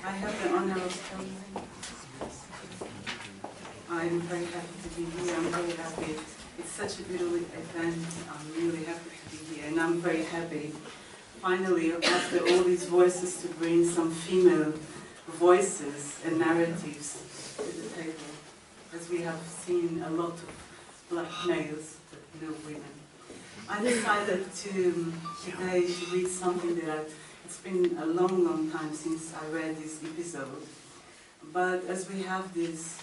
I have the honor of telling. I'm very happy to be here. I'm very happy. It's such a beautiful event. I'm really happy to be here. And I'm very happy, finally, after all these voices, to bring some female voices and narratives to the table. As we have seen a lot of black males, but no women. I decided today to read something that it's been a long, long time since I read this episode. But as we have this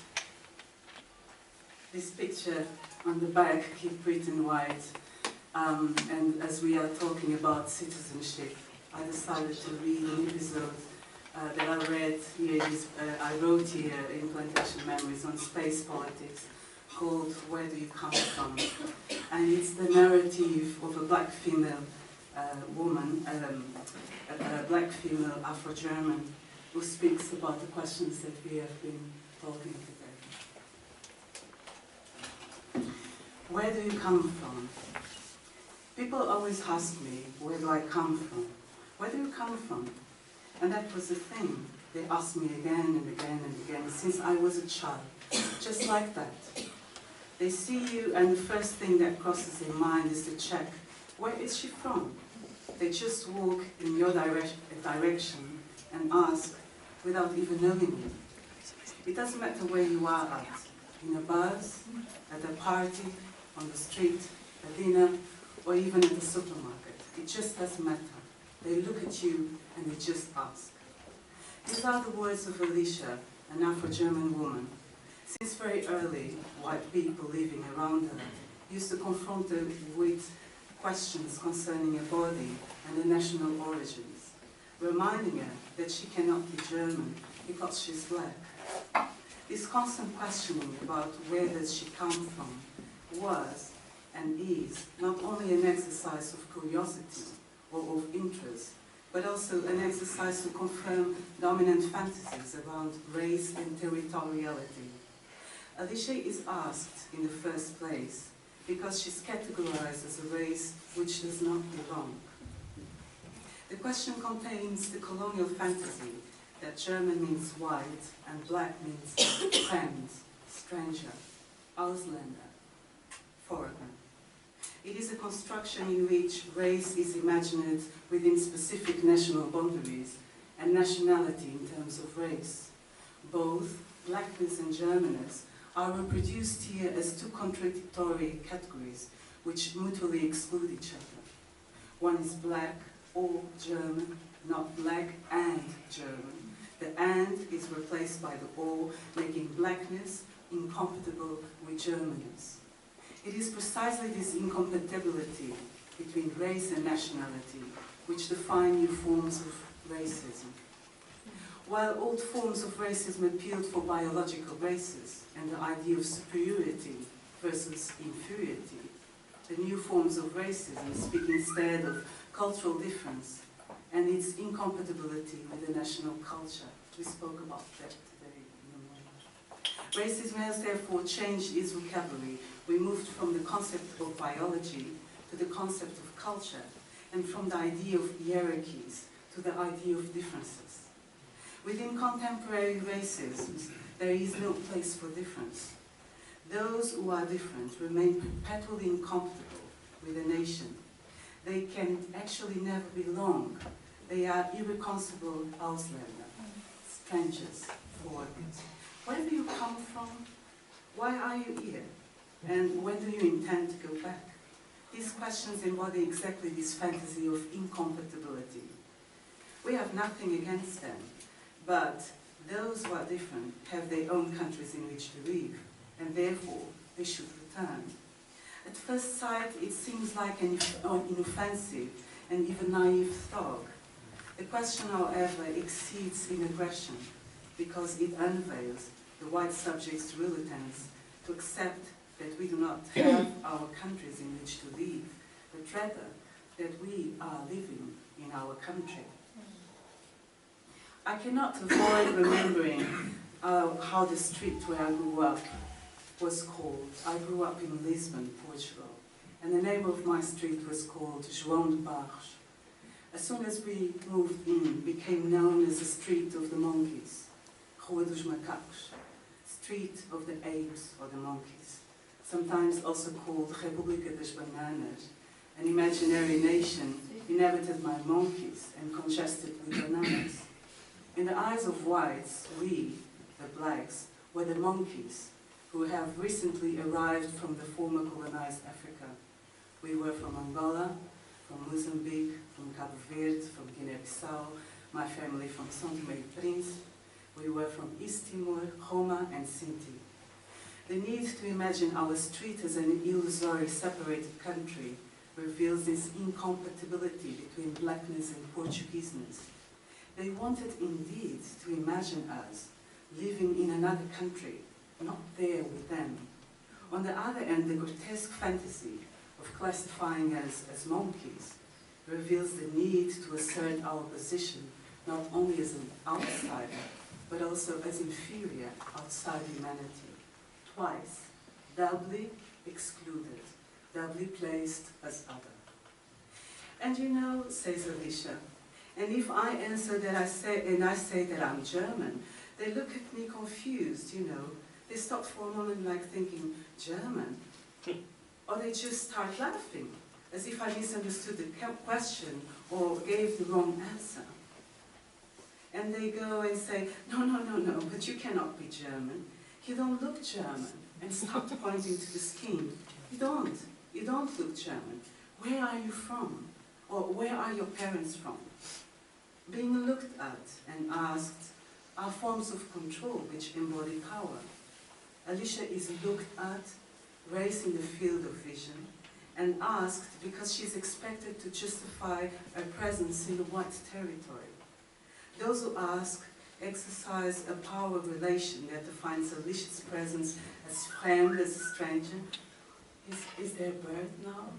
picture on the back, keep Britain white, and as we are talking about citizenship, I decided to read an episode that I read here, I wrote here in Plantation Memories on space politics, called Where Do You Come From? And it's the narrative of a black female woman, a black female Afro-German, who speaks about the questions that we have been talking today. Where do you come from? People always ask me, where do I come from? Where do you come from? And that was the thing. They asked me again and again and again since I was a child, just like that. They see you and the first thing that crosses their mind is to check, where is she from? They just walk in your direction and ask without even knowing you. It doesn't matter where you are at, in a bus, at a party, on the street, at dinner, or even at the supermarket. It just doesn't matter. They look at you and they just ask. These are the words of Alicia, an Afro-German woman. Since very early, white people living around her used to confront her with questions concerning her body and her national origins, reminding her that she cannot be German because she's black. This constant questioning about where does she come from was and is not only an exercise of curiosity or of interest, but also an exercise to confirm dominant fantasies around race and territoriality. Alicia is asked in the first place because she's categorized as a race which does not belong. The question contains the colonial fantasy that German means white and black means friend, stranger, Ausländer, foreigner. It is a construction in which race is imagined within specific national boundaries and nationality in terms of race. Both blackness and Germanness are reproduced here as two contradictory categories which mutually exclude each other. One is black or German, not black and German. The and is replaced by the or, making blackness incompatible with Germanness. It is precisely this incompatibility between race and nationality which define new forms of racism. While old forms of racism appealed for biological races and the idea of superiority versus inferiority, the new forms of racism speak instead of cultural difference and its incompatibility with the national culture. We spoke about that today in the morning. Racism has therefore changed its vocabulary. We moved from the concept of biology to the concept of culture, and from the idea of hierarchies to the idea of differences. Within contemporary racism, there is no place for difference. Those who are different remain perpetually incompatible with a nation. They can actually never belong. They are irreconcilable Ausländer, strangers, foreigners. Where do you come from? Why are you here? And when do you intend to go back? These questions embody exactly this fantasy of incompatibility. We have nothing against them, but those who are different have their own countries in which to live, and therefore they should return. At first sight, it seems like an inoffensive and even naive thought. The question, however, exceeds in aggression because it unveils the white subject's reluctance to accept that we do not have our countries in which to live, but rather that we are living in our country. I cannot avoid remembering how the street where I grew up was called. I grew up in Lisbon, Portugal, and the name of my street was called João de Barros. as soon as we moved in, became known as the Street of the Monkeys, Rua dos Macacos, Street of the Apes or the Monkeys, sometimes also called República das Bananas, an imaginary nation inhabited by monkeys and congested with bananas. In the eyes of whites, we, the blacks, were the monkeys who have recently arrived from the former colonized Africa. We were from Angola, from Mozambique, from Cabo Verde, from Guinea-Bissau, my family from São Tomé e Príncipe. We were from East Timor, Roma and Sinti. The need to imagine our street as an illusory separated country reveals this incompatibility between blackness and Portugueseness. They wanted indeed to imagine us living in another country, not there with them. On the other end, the grotesque fantasy of classifying us as monkeys reveals the need to assert our position not only as an outsider, but also as inferior outside humanity. Twice, doubly excluded, doubly placed as other. And you know, says Alicia, and if I answer that I say that I'm German, they look at me confused, you know. They stop for a moment like thinking, German? Or they just start laughing, as if I misunderstood the question or gave the wrong answer. And they go and say, no, but you cannot be German. You don't look German. And start pointing to the skin. You don't look German. Where are you from? Or where are your parents from? Being looked at and asked are forms of control which embody power. Alicia is looked at, raised in the field of vision, and asked because she's expected to justify her presence in the white territory. Those who ask exercise a power relation that defines Alicia's presence as friend, as a stranger. Is there a bird now?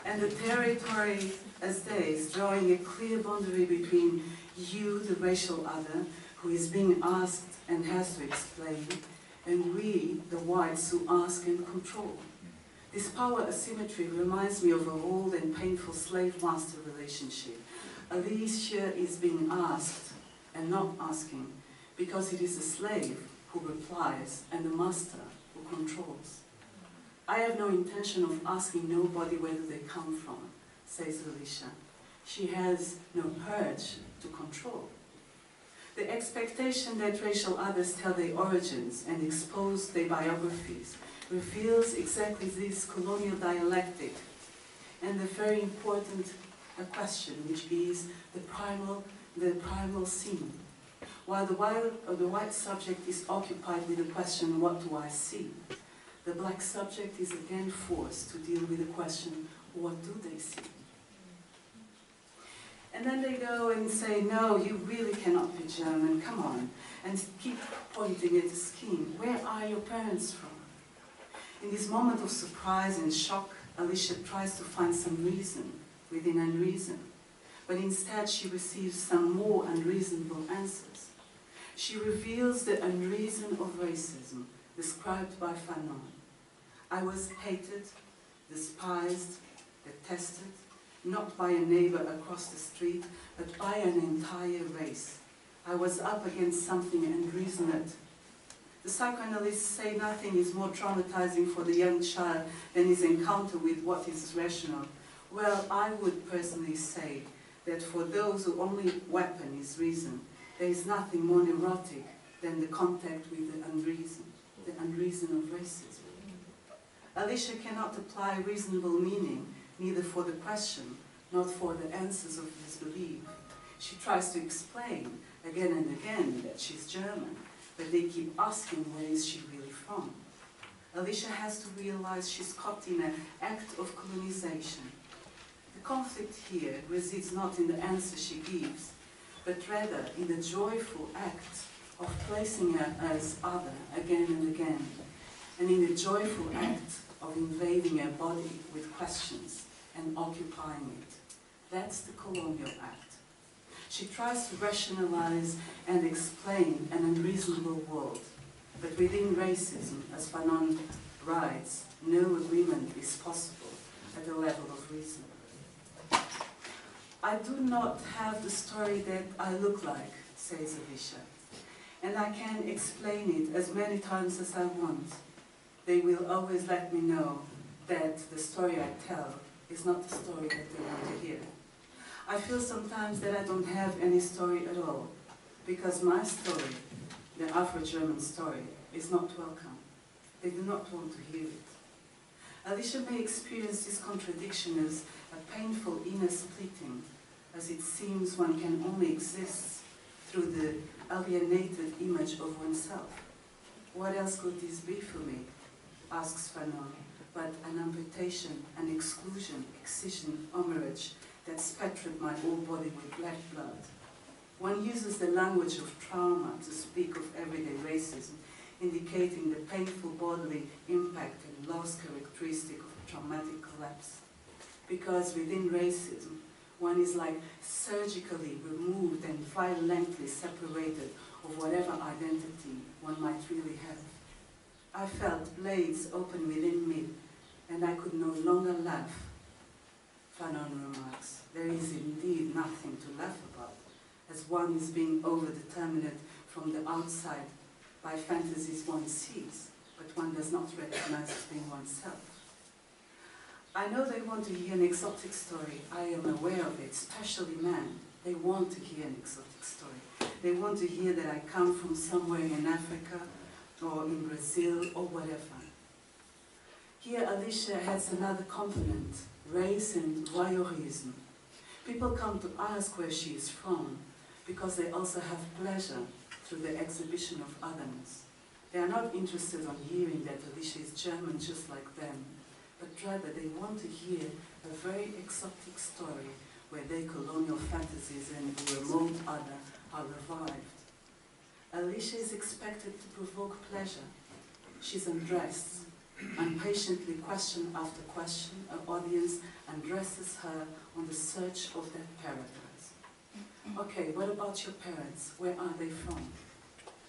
And the territory as theirs, drawing a clear boundary between you, the racial other, who is being asked and has to explain, and we, the whites, who ask and control. This power asymmetry reminds me of a old and painful slave-master relationship. Alicia is being asked and not asking, because it is the slave who replies and the master who controls. I have no intention of asking nobody where they come from, says Alicia. She has no urge to control. The expectation that racial others tell their origins and expose their biographies reveals exactly this colonial dialectic and the very important question, which is the primal scene. While the white subject is occupied with the question, what do I see? The black subject is again forced to deal with the question, what do they see? And then they go and say, no, you really cannot be German, come on. And keep pointing at the skin. Where are your parents from? In this moment of surprise and shock, Alicia tries to find some reason within unreason. But instead she receives some more unreasonable answers. She reveals the unreason of racism described by Fanon. I was hated, despised, detested, not by a neighbor across the street, but by an entire race. I was up against something unreasoned. The psychoanalysts say nothing is more traumatizing for the young child than his encounter with what is rational. Well, I would personally say that for those whose only weapon is reason, there is nothing more neurotic than the contact with the unreason of racism. Alicia cannot apply reasonable meaning neither for the question, nor for the answers of disbelief. She tries to explain again and again that she's German, but they keep asking where is she really from. Alicia has to realize she's caught in an act of colonization. The conflict here resides not in the answer she gives, but rather in the joyful act of placing her as other again and again, and in the joyful act of invading her body with questions and occupying it. That's the colonial act. She tries to rationalize and explain an unreasonable world, but within racism, as Fanon rights, no agreement is possible at the level of reason. I do not have the story that I look like, says Alicia, and I can explain it as many times as I want. They will always let me know that the story I tell is not the story that they want to hear. I feel sometimes that I don't have any story at all, because my story, the Afro-German story, is not welcome. They do not want to hear it. Alicia may experience this contradiction as a painful inner splitting, as it seems one can only exist through the alienated image of oneself. What else could this be for me, asks Fanon, but an amputation, an exclusion, excision, hemorrhage that spattered my whole body with black blood. One uses the language of trauma to speak of everyday racism, indicating the painful bodily impact and loss characteristic of a traumatic collapse. Because within racism, one is like surgically removed and violently separated of whatever identity one might really have. I felt blades open within me, and I could no longer laugh. Fanon remarks, there is indeed nothing to laugh about, as one is being overdetermined from the outside by fantasies one sees, but one does not recognize as being oneself. I know they want to hear an exotic story. I am aware of it, especially men. They want to hear an exotic story. They want to hear that I come from somewhere in Africa or in Brazil or whatever. Here Alicia has another component, race and voyeurism. People come to ask where she is from because they also have pleasure through the exhibition of otherness. They are not interested in hearing that Alicia is German just like them, but rather they want to hear a very exotic story where their colonial fantasies and the remote other are revived. Alicia is expected to provoke pleasure. She's undressed, and patiently question after question, an audience undresses her on the search of that paradise. Okay, what about your parents? Where are they from?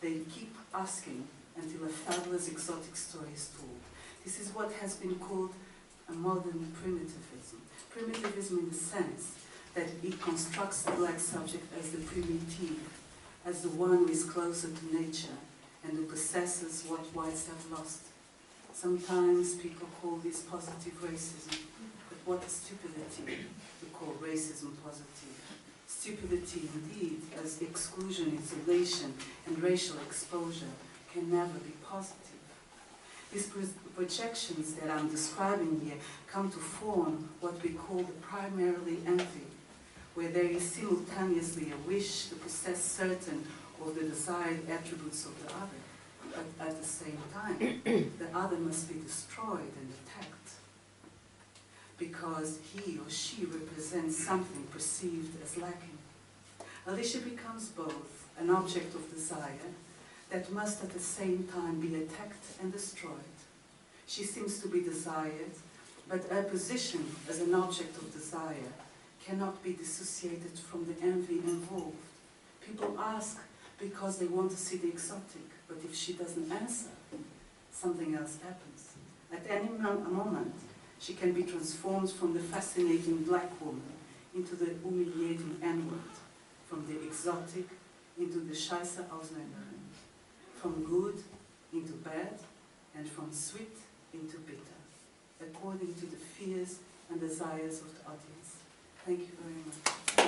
They keep asking until a fabulous exotic story is told. This is what has been called a modern primitivism. Primitivism in the sense that it constructs the black subject as the primitive, as the one who is closer to nature and who possesses what whites have lost. Sometimes people call this positive racism, but what a stupidity to call racism positive. Stupidity indeed, as exclusion, isolation, and racial exposure can never be positive. These projections that I'm describing here come to form what we call the primarily envy, where there is simultaneously a wish to possess certain of the desired attributes of the other, but at the same time, the other must be destroyed and attacked, because he or she represents something perceived as lacking. Alicia becomes both an object of desire that must at the same time be attacked and destroyed. She seems to be desired, but her position as an object of desire cannot be dissociated from the envy involved. People ask because they want to see the exotic, but if she doesn't answer, something else happens. At any moment, she can be transformed from the fascinating black woman into the humiliating N-word, from the exotic into the Scheisse Ausländerin, from good into bad, and from sweet into bitter, according to the fears and desires of the audience. Thank you very much.